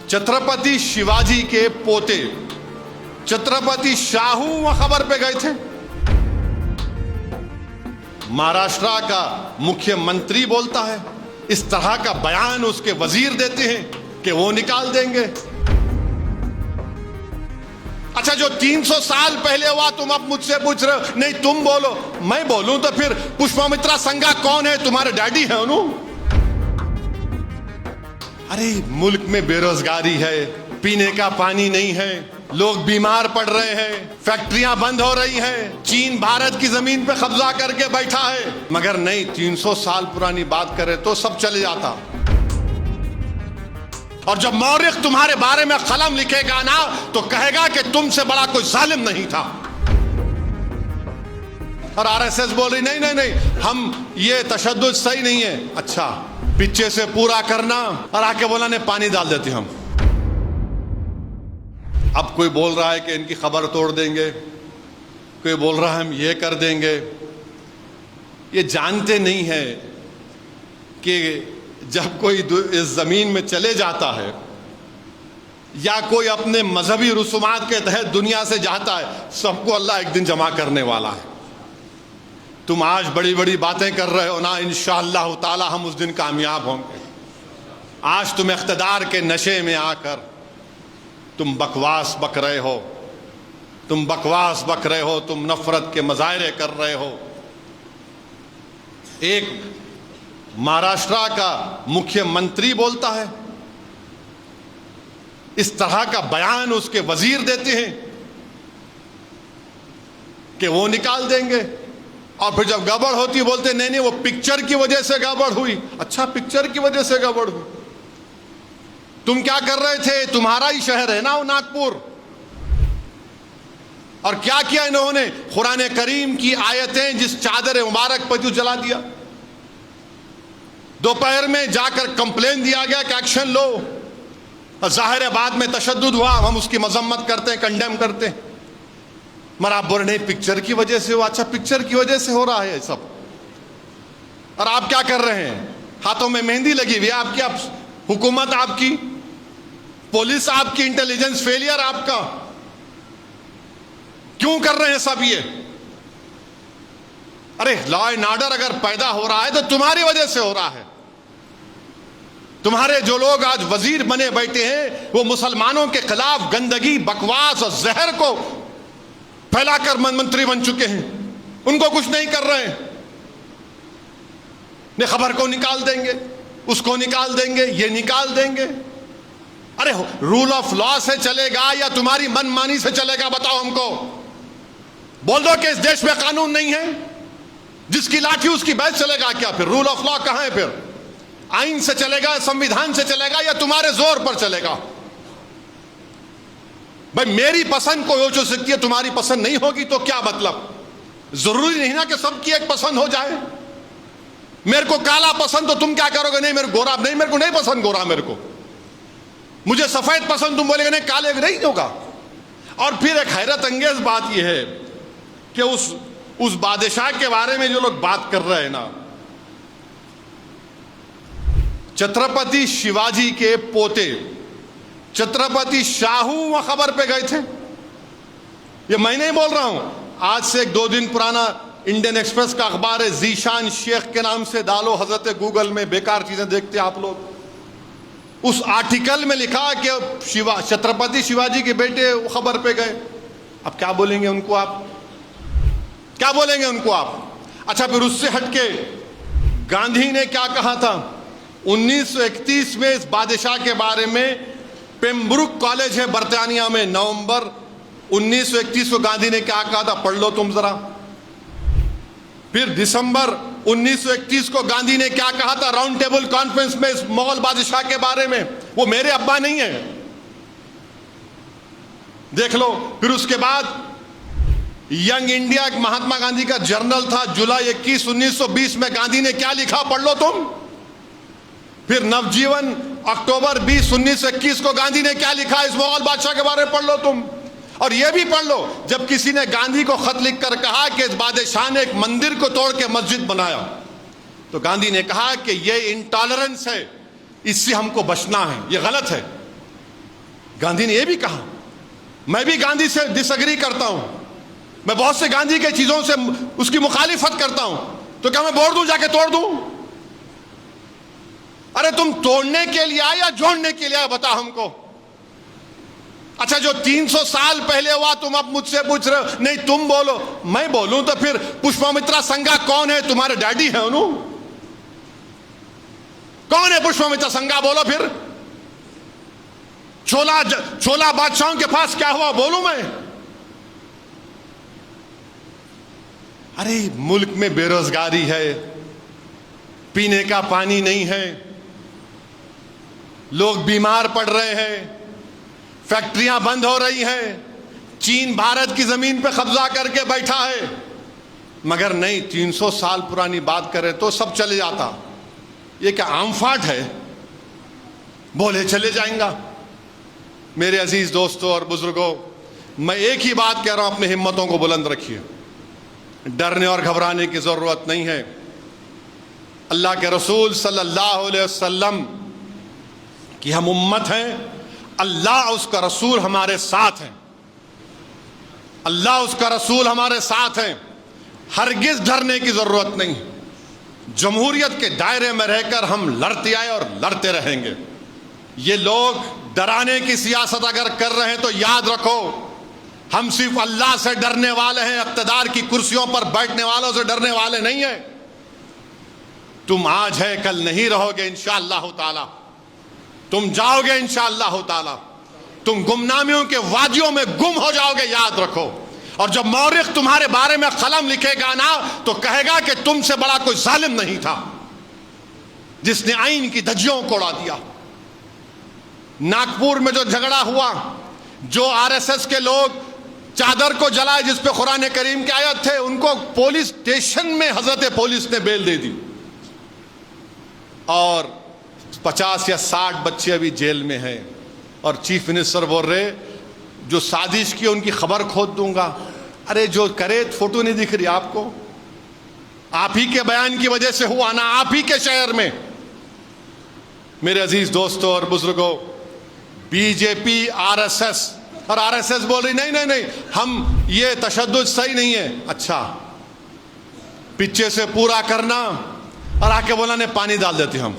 छत्रपति शिवाजी के पोते छत्रपति शाहू वहां खबर पे गए थे। महाराष्ट्र का मुख्यमंत्री बोलता है, इस तरह का बयान उसके वजीर देते हैं कि वो निकाल देंगे। अच्छा, जो 300 साल पहले हुआ तुम अब मुझसे पूछ रहे हो, नहीं तुम बोलो मैं बोलूं तो फिर पुष्पमित्रा संघा कौन है? तुम्हारे डैडी है उन्होंने। अरे मुल्क में बेरोजगारी है, पीने का पानी नहीं है, लोग बीमार पड़ रहे हैं, फैक्ट्रियां बंद हो रही हैं, चीन भारत की जमीन पे कब्जा करके बैठा है। मगर नहीं, 300 साल पुरानी बात करें तो सब चले जाता। और जब मौर्य तुम्हारे बारे में कलम लिखेगा ना तो कहेगा कि तुमसे बड़ा कोई जालिम नहीं था। और आरएसएस बोल रही नहीं नहीं नहीं, हम ये तशद्दुद सही नहीं है। अच्छा, पीछे से पूरा करना और आके बोला ने पानी डाल देते हम। अब कोई बोल रहा है कि इनकी खबर तोड़ देंगे, कोई बोल रहा है हम ये कर देंगे। ये जानते नहीं है कि जब कोई इस जमीन में चले जाता है या कोई अपने मजहबी रसूमात के तहत दुनिया से जाता है, सबको अल्लाह एक दिन जमा करने वाला है। तुम आज बड़ी बड़ी बातें कर रहे हो ना, इंशाअल्लाह ताला हम उस दिन कामयाब होंगे। आज तुम इख्तिदार के नशे में आकर तुम बकवास बक रहे हो, तुम बकवास बक रहे हो, तुम नफरत के मजाहरे कर रहे हो। एक महाराष्ट्र का मुख्यमंत्री बोलता है, इस तरह का बयान उसके वजीर देते हैं कि वो निकाल देंगे। और फिर जब गड़बड़ होती बोलते नहीं नहीं वो पिक्चर की वजह से गड़बड़ हुई। अच्छा, पिक्चर की वजह से गड़बड़ हुई? तुम क्या कर रहे थे? तुम्हारा ही शहर है ना वो नागपुर। और क्या किया इन्होंने? कुरान करीम की आयतें जिस चादर मुबारक पर जला दिया। दोपहर में जाकर कंप्लेन दिया गया कि एक्शन लो। जाहिर है बाद में तशद्दुद हुआ, हम उसकी मजम्मत करते हैं, कंडेम करते हैं। मगर आप बोल रहे पिक्चर की वजह से हो। अच्छा, पिक्चर की वजह से हो रहा है सब। और आप क्या कर रहे हैं? हाथों में मेहंदी लगी हुई है आपकी, आप हुकूमत आपकी, पुलिस आपकी, इंटेलिजेंस फेलियर आपका। क्यों कर रहे हैं सब ये? अरे लॉ एंड ऑर्डर अगर पैदा हो रहा है तो तुम्हारी वजह से हो रहा है। तुम्हारे जो लोग आज वजीर बने बैठे हैं वो मुसलमानों के खिलाफ गंदगी, बकवास और जहर को फैलाकर मंत्री बन चुके हैं। उनको कुछ नहीं कर रहे हैं। ने खबर को निकाल देंगे, उसको निकाल देंगे, ये निकाल देंगे। अरे रूल ऑफ लॉ से चलेगा या तुम्हारी मनमानी से चलेगा? बताओ हमको। बोल दो कि इस देश में कानून नहीं है, जिसकी लाठी उसकी बैच चलेगा क्या? फिर रूल ऑफ लॉ कहां है? फिर आइन से चलेगा, संविधान से चलेगा या तुम्हारे जोर पर चलेगा? भाई मेरी पसंद कोई हो सकती है, तुम्हारी पसंद नहीं होगी तो क्या मतलब? जरूरी नहीं ना कि सबकी एक पसंद हो जाए। मेरे को काला पसंद तो तुम क्या करोगे? नहीं मेरे गोरा नहीं, मेरे को नहीं पसंद गोरा, मेरे को मुझे सफेद पसंद, तुम बोलेगे नहीं काले नहीं होगा। और फिर एक हैरत अंगेज बात यह है कि उस बादशाह के बारे में जो लोग बात कर रहे हैं ना, छत्रपति शिवाजी के पोते छत्रपति शाहू वहां खबर पे गए थे। ये मैं नहीं बोल रहा हूं, आज से 2 दिन पुराना इंडियन एक्सप्रेस का अखबार है, जीशान शेख के नाम से डालो हजरत गूगल में, बेकार चीजें देखते आप लोग। उस आर्टिकल में लिखा कि छत्रपति शिवाजी के बेटे खबर पे गए। अब क्या बोलेंगे उनको आप? क्या बोलेंगे उनको आप? अच्छा, फिर उससे हटके गांधी ने क्या कहा था 1931 में इस बादशाह के बारे में? पेम्ब्रुक कॉलेज है बर्तानिया में, नवंबर 1931 को गांधी ने क्या कहा था, पढ़ लो तुम जरा। फिर दिसंबर 1931 को गांधी ने क्या कहा था राउंड टेबल कॉन्फ्रेंस में इस मुगल बादशाह के बारे में? वो मेरे अब्बा नहीं है, देख लो। फिर उसके बाद यंग इंडिया एक महात्मा गांधी का जर्नल था, जुलाई 21 1920 में गांधी ने क्या लिखा, पढ़ लो तुम। फिर नवजीवन अक्टूबर 20 1921 को गांधी ने क्या लिखा इस मुगल बादशाह के बारे में, पढ़ लो तुम। और यह भी पढ़ लो जब किसी ने गांधी को खत लिखकर कहा कि इस बादशाह ने एक मंदिर को तोड़ के मस्जिद बनाया, तो गांधी ने कहा कि यह इंटॉलरेंस है, इससे हमको बचना है, यह गलत है। गांधी ने यह भी कहा, मैं भी गांधी से डिसएग्री करता हूं, मैं बहुत से गांधी के चीजों से उसकी मुखालिफत करता हूं, तो क्या मैं बोल दूं, जाके तोड़ दूं? अरे तुम तोड़ने के लिए आए या जोड़ने के लिए आए, बता हमको। अच्छा, जो 300 साल पहले हुआ तुम अब मुझसे पूछ रहे हो? नहीं तुम बोलो, मैं बोलूं तो फिर पुष्पमित्रा संघा कौन है? तुम्हारे डैडी है उन्हों? कौन है पुष्पमित्रा संघा? बोलो फिर। छोला बादशाहों के पास क्या हुआ, बोलूं मैं? अरे मुल्क में बेरोजगारी है, पीने का पानी नहीं है, लोग बीमार पड़ रहे हैं, फैक्ट्रियां बंद हो रही हैं, चीन भारत की जमीन पे कब्जा करके बैठा है। मगर नहीं, 300 साल पुरानी बात करें तो सब चले जाता। ये क्या आमफाट है? बोले चले जाएंगा। मेरे अजीज दोस्तों और बुजुर्गों, मैं एक ही बात कह रहा हूं, अपनी हिम्मतों को बुलंद रखिए, डरने और घबराने की जरूरत नहीं है। अल्लाह के रसूल सल्लल्लाहु अलैहि वसल्लम की हम उम्मत हैं, अल्लाह उसका रसूल हमारे साथ हैं, अल्लाह उसका रसूल हमारे साथ हैं, हरगिज डरने की जरूरत नहीं। जमहूरियत के दायरे में रहकर हम लड़ते आए और लड़ते रहेंगे। ये लोग डराने की सियासत अगर कर रहे हैं तो याद रखो, हम सिर्फ अल्लाह से डरने वाले हैं, इख्तिदार की कुर्सियों पर बैठने वालों से डरने वाले नहीं है। तुम आज है कल नहीं रहोगे इंशाअल्लाह ताला, तुम जाओगे इंशाअल्लाह ताला, तुम गुमनामियों के वादियों में गुम हो जाओगे, याद रखो। और जब मौरिख तुम्हारे बारे में कलम लिखेगा ना, तो कहेगा कि तुमसे बड़ा कोई जालिम नहीं था जिसने आइन की धज्जियों को उड़ा दिया। नागपुर में जो झगड़ा हुआ, जो आरएसएस के लोग चादर को जलाए जिस पे कुरान करीम के आयत थे, उनको पुलिस स्टेशन में हजरत पुलिस ने बेल दे दी, और 50 या 60 बच्चे अभी जेल में हैं। और चीफ मिनिस्टर बोल रहे जो साजिश की उनकी खबर खोद दूंगा। अरे जो करे, फोटो नहीं दिख रही आपको? आप ही के बयान की वजह से हुआ ना, आप ही के शहर में। मेरे अजीज दोस्तों और बुजुर्गों, बीजेपी आरएसएस, और आरएसएस बोल रही नहीं नहीं नहीं, हम ये तशद्दुद सही नहीं है। अच्छा, पीछे से पूरा करना और आके बोला ने पानी डाल देते हम।